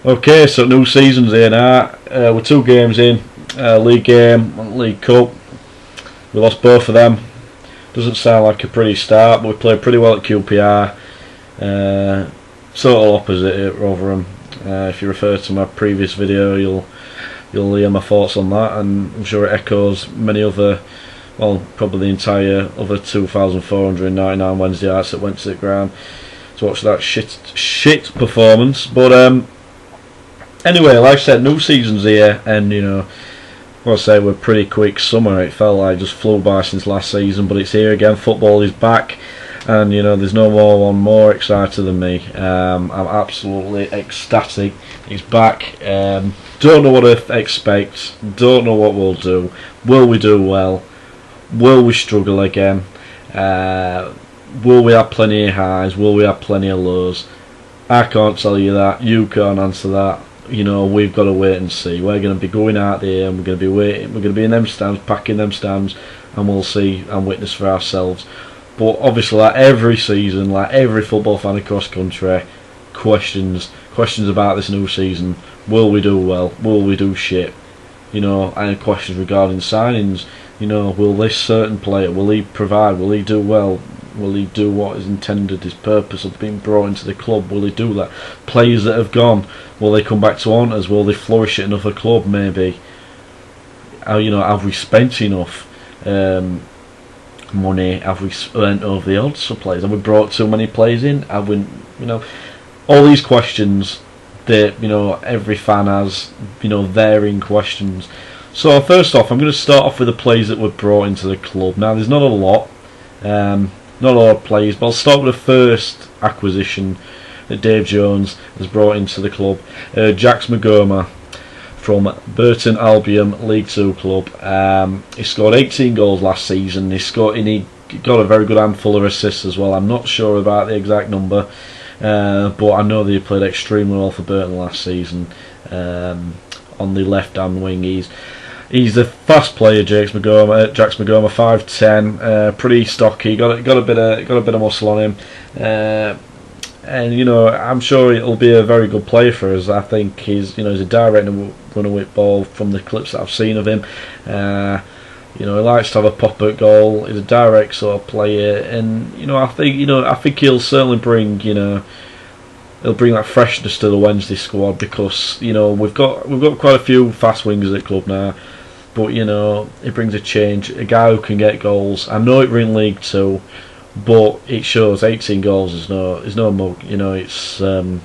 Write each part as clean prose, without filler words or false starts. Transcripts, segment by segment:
Okay, so new season's here now. We're 2 games in. League game, League Cup. We lost both of them. Doesn't sound like a pretty start, but we played pretty well at QPR. Total opposite at Rotherham. If you refer to my previous video, you'll hear my thoughts on that, and I'm sure it echoes many other, well, probably the entire other 2,499 Wednesday nights that went to the ground to watch that shit performance. But anyway, like I said, new season's here, and I'll say we're pretty quick summer. It felt like it just flew by since last season, but it's here again. Football is back, and there's no one more excited than me. I'm absolutely ecstatic. It's back. Don't know what to expect. Don't know what we'll do. Will we do well? Will we struggle again? Will we have plenty of highs? Will we have plenty of lows? I can't tell you that. You can't answer that. We've got to wait and see. We're going to be going out there, and we're going to be waiting. We're going to be in them stands, packing them stands, and we'll see and witness for ourselves. But obviously, like every season, like every football fan across country, questions about this new season. Will we do well? Will we do shit? And questions regarding signings. Will this certain player, will he provide? Will he do well? Will he do what is intended, his purpose of being brought into the club? Will he do that? Players that have gone, will they come back to haunt us? Will they flourish at another club? Maybe. Have we spent enough money? Have we spent over the odds for players? Have we brought too many players in? Have we, all these questions that every fan has, varying questions. So first off, I'm going to start off with the players that were brought into the club. Now, there's not a lot. Not a lot of players, but I'll start with the first acquisition that Dave Jones has brought into the club. Jax Magoma from Burton Albion League 2 club. He scored 18 goals last season. He got a very good handful of assists as well. I'm not sure about the exact number, but I know that he played extremely well for Burton last season. On the left hand wing, He's a fast player, Jax Magoma. 5'10", pretty stocky. Got a bit of muscle on him, and I'm sure it'll be a very good player for us. I think he's a direct runner with ball from the clips that I've seen of him. He likes to have a pop at goal. He's a direct sort of player, and I think he'll certainly bring He'll bring that freshness to the Wednesday squad, because we've got quite a few fast wingers at the club now, but it brings a change, a guy who can get goals. I know it we're in League 2, but it shows 18 goals is no mug. It's end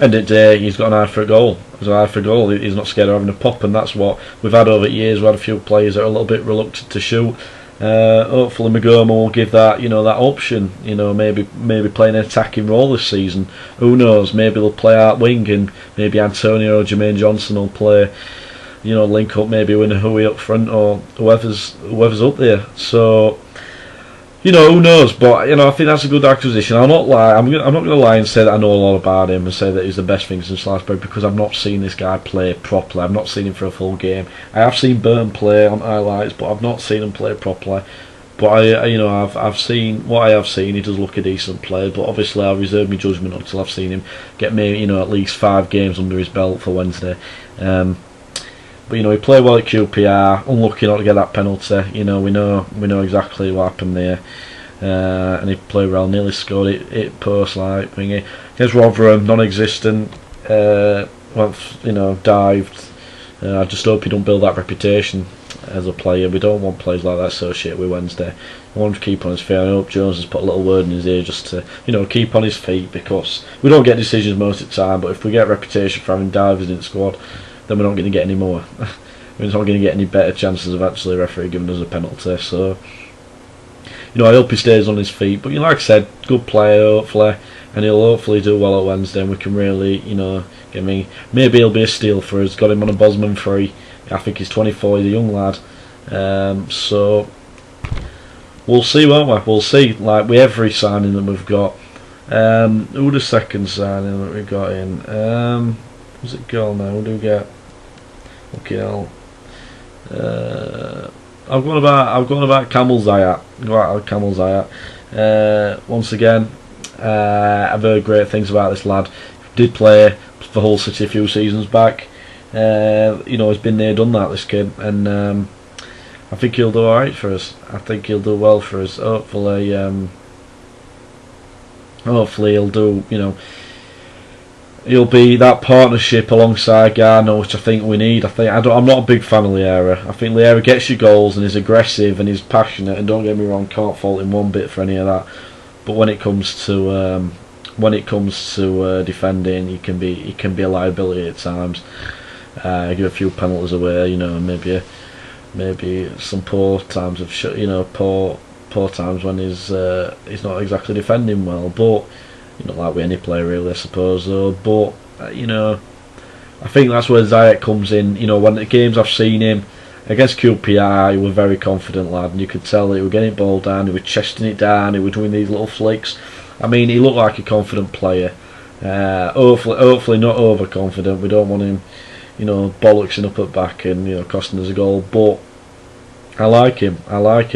of the day, he's got an eye for a goal. He's not scared of having a pop, and that's what we've had over the years. We've had a few players that are a little bit reluctant to shoot. Hopefully Magoma will give that that option. Maybe playing an attacking role this season. Who knows? Maybe they'll play out wing, and maybe Antonio or Jermaine Johnson will play. Link up, maybe with Hui up front, or whoever's up there. So who knows? But I think that's a good acquisition. I'll not lie. I'm not going to lie and say that I know a lot about him and say that he's the best thing since Salisbury, because I've not seen this guy play properly. I've not seen him for a full game. I have seen Burn play on highlights, but I've not seen him play properly. But I've seen what I have seen. He does look a decent player, but obviously I'll reserve my judgment until I've seen him get maybe at least 5 games under his belt for Wednesday. But he played well at QPR. Unlucky not to get that penalty. We know exactly what happened there. And he played well. Nearly scored it post like thingy. Against Rotherham, non-existent. Dived. I just hope he don't build that reputation as a player. We don't want players like that associated with Wednesday. We want him to keep on his feet. I hope Jones has put a little word in his ear just to keep on his feet, because we don't get decisions most of the time. But if we get a reputation for having divers in the squad, then we're not going to get any more. We're not going to get any better chances of actually a referee giving us a penalty. So, I hope he stays on his feet. But like I said, good player hopefully, and he'll hopefully do well at Wednesday, and we can really, get me. Maybe he'll be a steal for us. Got him on a Bosman free. I think he's 24. He's a young lad. So we'll see, won't we? We'll see. Like with every signing that we've got. Who the second signing that we got in? What's it called now? Who do we get? Okay, I've gone about Kamil Zayat. Once again, I've heard great things about this lad. Did play for Hull City a few seasons back. He's been there, done that, this kid, and I think he'll do alright for us. I think he'll do well for us. Hopefully he'll do, he'll be that partnership alongside Garner, which I think we need. I'm not a big fan of Liera. I think Liera gets you goals and is aggressive and is passionate, and don't get me wrong, can't fault him one bit for any of that. But when it comes to defending, he can be a liability at times. Give a few penalties away, maybe some poor times of poor times when he's not exactly defending well. But like with any player really, I suppose. Though, but I think that's where Ziyech comes in. When the games I've seen him against QPR, he was a very confident lad, and you could tell that he was getting the ball down, he was chesting it down, he was doing these little flicks. I mean, he looked like a confident player. Hopefully not overconfident. We don't want him, bollocksing up at back and costing us a goal. But I like him a lot.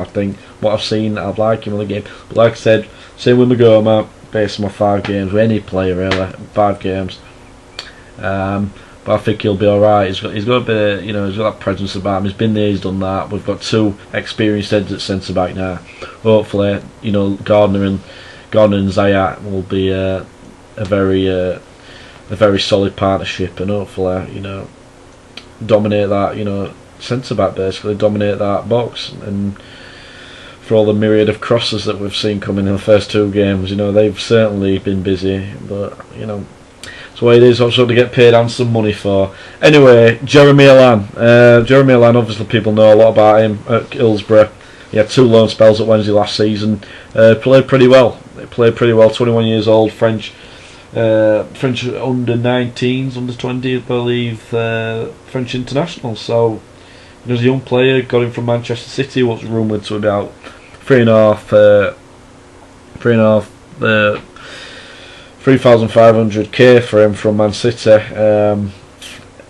I think what I've seen, I like him in the game. But like I said, same with Magoma, based on my 5 games, with any player really, 5 games. But I think he'll be alright. He's got a bit, he's got that presence about him. He's been there, he's done that. We've got 2 experienced heads at centre back now. Hopefully, Gardner and Ziyech will be a very solid partnership, and hopefully, dominate that, centre back, basically dominate that box. And for all the myriad of crosses that we've seen coming in the first 2 games, they've certainly been busy, but it's the way it is. Also to get paid handsome money for. Anyway, Jeremy Allan, obviously people know a lot about him at Hillsborough. He had 2 loan spells at Wednesday last season. Played pretty well. 21 years old, French under 19s, under 20, I believe, French international. So he was a young player. Got him from Manchester City. What's rumoured to about 3,500k for him from Man City.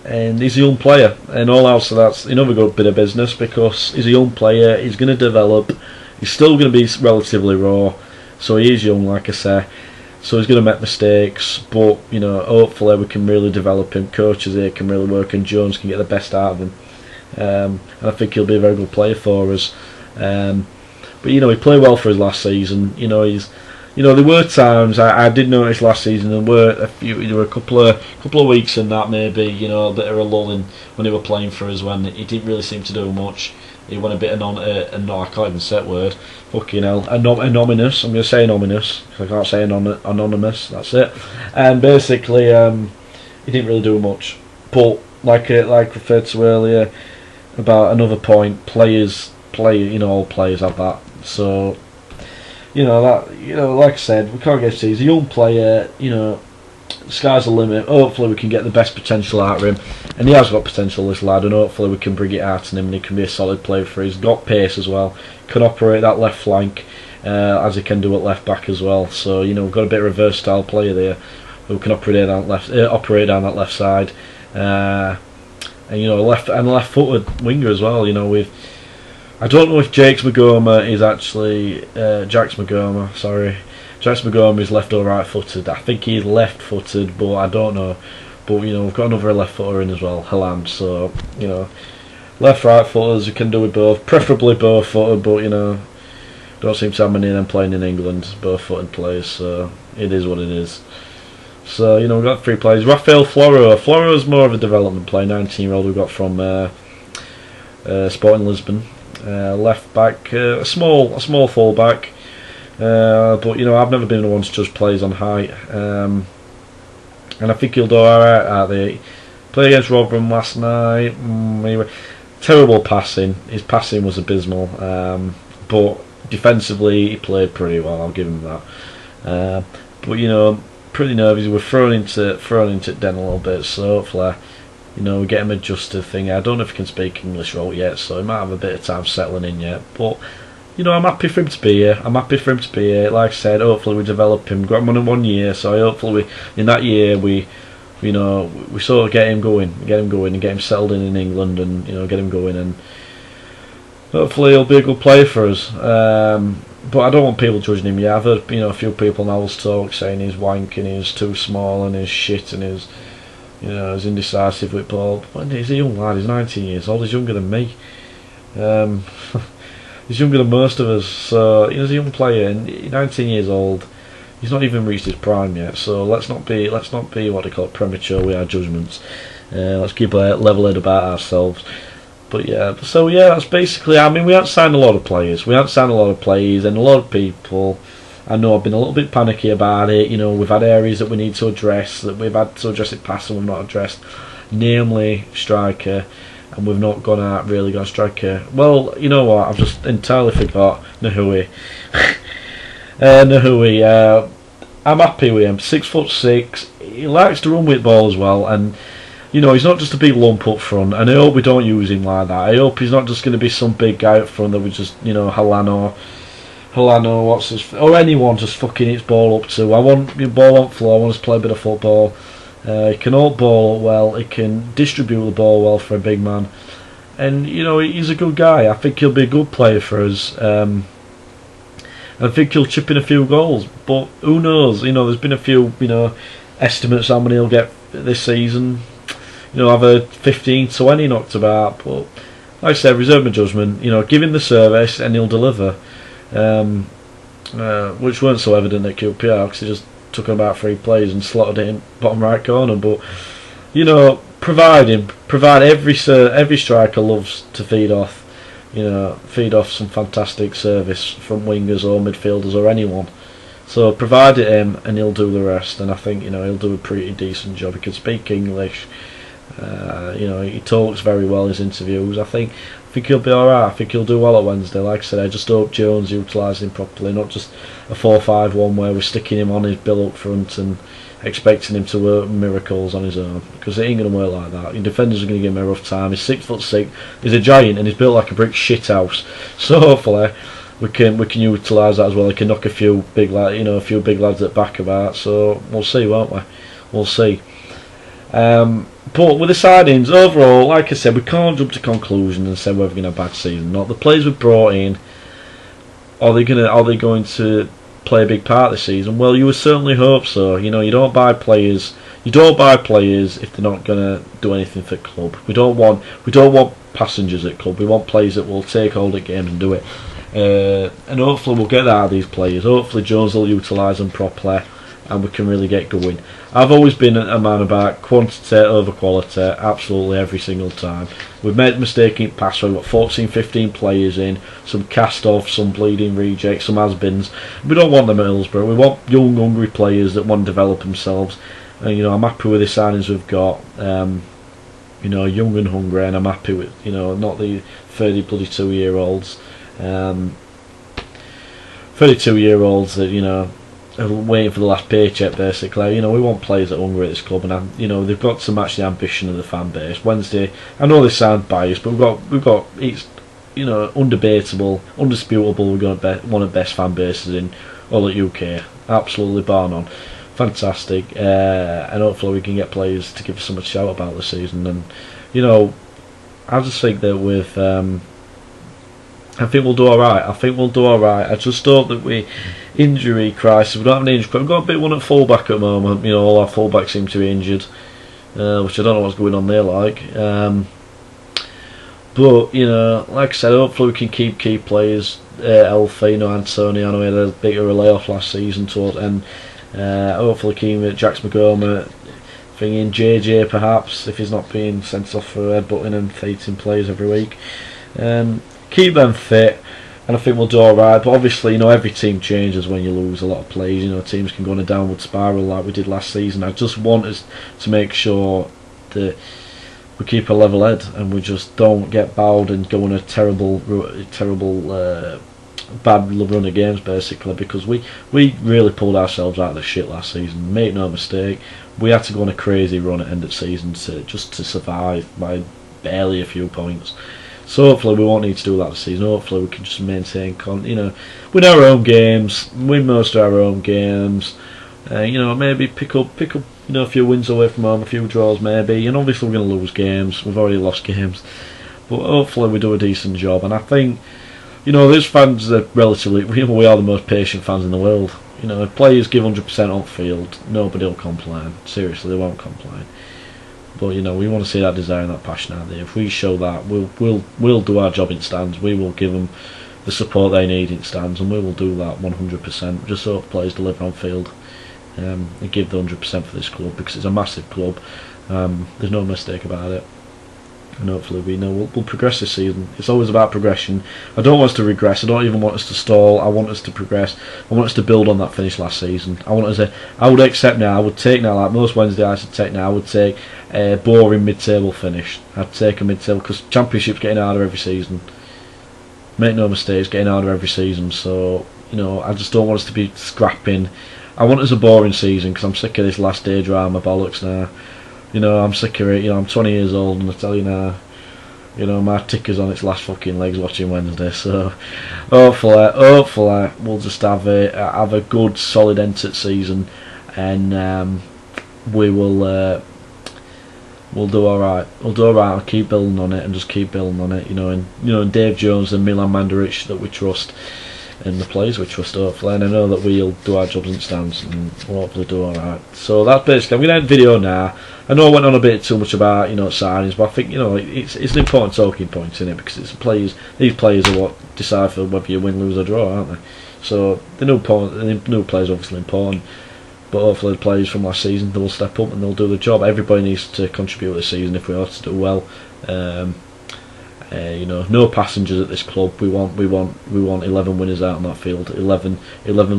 And he's a young player, and all else, so that's another good bit of business, because he's a young player. He's going to develop. He's still going to be relatively raw, so he is young, like I say. So he's going to make mistakes, but hopefully we can really develop him. Coaches here can really work, and Jones can get the best out of him. And I think he'll be a very good player for us. But he played well for his last season. There were times I did notice last season there were a couple of weeks in that maybe a bit of a lull in when he were playing for us, when he didn't really seem to do much. He went a bit I can't even say that word. Fucking hell, anonymous. I'm going to say anonymous because I can't say anonymous. That's it. And basically, he didn't really do much. But like referred to earlier about another point, all players have that. So. Like I said, we can't get to see. He's a young player, sky's the limit. Hopefully we can get the best potential out of him, and he has got potential, this lad, and hopefully we can bring it out in him and he can be a solid player for us. He's got pace as well, can operate that left flank as he can do at left back as well. So we've got a bit of a versatile player there who can operate down that left side, and left-footed winger as well. I don't know if Jax Magoma is actually Jax Magoma is left or right footed. I think he's left footed, but I don't know. But we've got another left footer in as well, Halam. So left right footers, you can do with both, preferably both footed, but don't seem to have many of them playing in England, both footed players. So it is what it is. So we've got 3 players. Rafael Floro is more of a development player, 19-year-old we got from Sporting Lisbon. Left back, a small full back, but I've never been the one to judge players on height, and I think he'll do alright out there. Played against Rotherham last night. Terrible passing. His passing was abysmal, but defensively he played pretty well. I'll give him that. But pretty nervous. We were thrown into Den a little bit, so hopefully. We get him adjusted thing. I don't know if he can speak English well yet, so he might have a bit of time settling in yet. But I'm happy for him to be here. Like I said, hopefully we develop him. Got him on 1 year, so hopefully in that year we sort of get him going, and get him settled in England, and get him going, and hopefully he'll be a good player for us. But I don't want people judging him yet. I've heard a few people now talk saying he's wank and he's too small and he's shit and he's indecisive with ball. But he's a young lad. He's 19 years old. He's younger than me. He's younger than most of us. So he's a young player and 19 years old. He's not even reached his prime yet. So let's not be what they call premature with our judgments. Let's keep a level head about ourselves. But that's basically. I mean, we haven't signed a lot of players. And a lot of people, I know, have been a little bit panicky about it. We've had areas that we need to address, that we've had to address it past and we've not addressed, namely striker, and we've not really gone striker. Well, you know what? I've just entirely forgot Nahui. Nahui. I'm happy with him. 6'6". He likes to run with ball as well, and. He's not just a big lump up front, and I hope we don't use him like that. I hope he's not just going to be some big guy up front that we just, Halano, or anyone just fucking hits ball up to. I want your ball on floor. I want us to play a bit of football. He can hold ball up well. He can distribute the ball well for a big man, and he's a good guy. I think he'll be a good player for us. I think he'll chip in a few goals, but who knows? There's been a few, estimates how many he'll get this season. I've heard 15, 20 knocked about, but like I said, reserve my judgment. Give him the service and he'll deliver. Which weren't so evident at QPR because he just took about 3 plays and slotted it in bottom right corner. But provide every striker loves to feed off some fantastic service from wingers or midfielders or anyone. So provide it him and he'll do the rest. And I think he'll do a pretty decent job. He can speak English. He talks very well in his interviews. I think he'll be alright. I think he'll do well at Wednesday. Like I said, I just hope Jones utilises him properly, not just a 4-5-1 where we're sticking him on his bill up front and expecting him to work miracles on his own, because it ain't going to work like that. Your defenders are going to give him a rough time. He's 6'6", he's a giant, and he's built like a brick shithouse. So hopefully we can utilise that as well. He can knock a few big lads at back about. So we'll see, won't we? We'll see. But with the signings overall, like I said, we can't jump to conclusions and say we're going to have a bad season. Not the players we've brought in. Are they going to play a big part this season? Well, you would certainly hope so. You don't buy players. You don't buy players if they're not going to do anything for the club. We don't want passengers at club. We want players that will take hold of games and do it. And hopefully we'll get that out of these players. Hopefully Jones will utilise them properly, and we can really get going. I've always been a man about quantity over quality, absolutely every single time. We've made a mistake in the past where we've got 14, 15 players in, some cast-off, some bleeding rejects, some has-beens. We don't want them at Hillsborough. We want young, hungry players that want to develop themselves. And, I'm happy with the signings we've got. Young and hungry, and I'm happy with, not the 32-year-olds. 32-year-olds that, waiting for the last paycheck basically. We want players that are hungry at this club, and they've got to match the ambition of the fan base. Wednesday, I know they sound biased, but we've got it's undebatable, undisputable. We've got one of the best fan bases in all of UK, absolutely bar none. Fantastic, and hopefully we can get players to give us some shout about the season. And I just think that with I think we'll do alright. I just hope that injury crisis. We don't have an injury crisis. We've got a bit one at fullback at the moment. All our fullbacks seem to be injured, which I don't know what's going on there like. But like I said, hopefully we can keep key players healthy. Antonio, I know he had a bit of a layoff last season and hopefully keep Jax McGoma thinking JJ perhaps, if he's not being sent off for headbutting and fighting players every week. Keep them fit, and I think we'll do alright. But obviously, every team changes when you lose a lot of players. Teams can go on a downward spiral like we did last season. I just want us to make sure that we keep a level head and we just don't get bowed and go on a terrible bad run of games basically, because we really pulled ourselves out of the shit last season. Make no mistake, we had to go on a crazy run at end of season to survive by barely a few points. So hopefully we won't need to do that this season. Hopefully we can just maintain, win our own games, win most of our own games. Maybe pick up, a few wins away from home, a few draws maybe. And obviously we're going to lose games. We've already lost games, but hopefully we do a decent job. And I think, you know, those fans are relatively. We are the most patient fans in the world. You know, if players give 100% on field, nobody will complain. Seriously, they won't complain. But you know, we want to see that desire and that passion out there. If we show that, we'll do our job in stands. We will give them the support they need in stands, and we will do that 100%. Just so players deliver on field, and give the 100% for this club, because it's a massive club. There's no mistake about it. And hopefully we'll progress this season. It's always about progression. I don't want us to regress. I don't even want us to stall. I want us to progress. I want us to build on that finish last season. I want us to. I would accept now. I would take now, like most Wednesday nights I'd take now. I would take a boring mid-table finish. I'd take a mid-table, because Championship's getting harder every season. Make no mistakes, getting harder every season. So you know, I just don't want us to be scrapping. I want us a boring season, because I'm sick of this last day drama bollocks now. You know, I'm sick of it. You know, I'm 20 years old, and I tell you now, you know, my ticker's on its last fucking legs watching Wednesday. So hopefully we'll just have a good, solid end to the season, and we'll do all right. We'll do all right. I'll keep building on it, and just keep building on it. You know, and Dave Jones and Milan Mandaric that we trust, and the players we trust, hopefully, and I know that we'll do our jobs in stands, and we'll hopefully do alright. So that's basically, I'm going to end the video now. I know I went on a bit too much about, you know, signings, but I think, you know, it's an important talking point, isn't it, because it's these players are what decide for whether you win, lose or draw, aren't they? So the new players are obviously important, but hopefully the players from last season, they will step up and they'll do the job. Everybody needs to contribute this season if we are to do well. You know, no passengers at this club. We want 11 winners out on that field. 11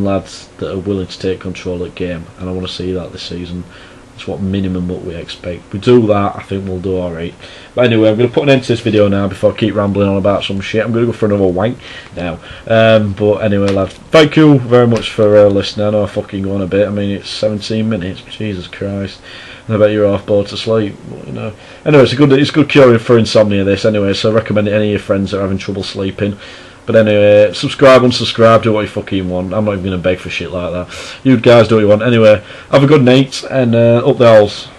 lads that are willing to take control of the game, and I want to see that this season. That's what minimum what we expect. If we do that, I think we'll do alright. But anyway, I'm going to put an end to this video now before I keep rambling on about some shit. I'm going to go for another wank now. But anyway, lads, thank you very much for listening. I know I fucking go on a bit. I mean, it's 17 minutes. Jesus Christ. I bet you're half bored to sleep. But, you know. Anyway, it's good curing for insomnia, this anyway, so I recommend it to any of your friends that are having trouble sleeping. But anyway, subscribe, unsubscribe, do what you fucking want. I'm not even going to beg for shit like that. You guys do what you want. Anyway, have a good night, and up the holes.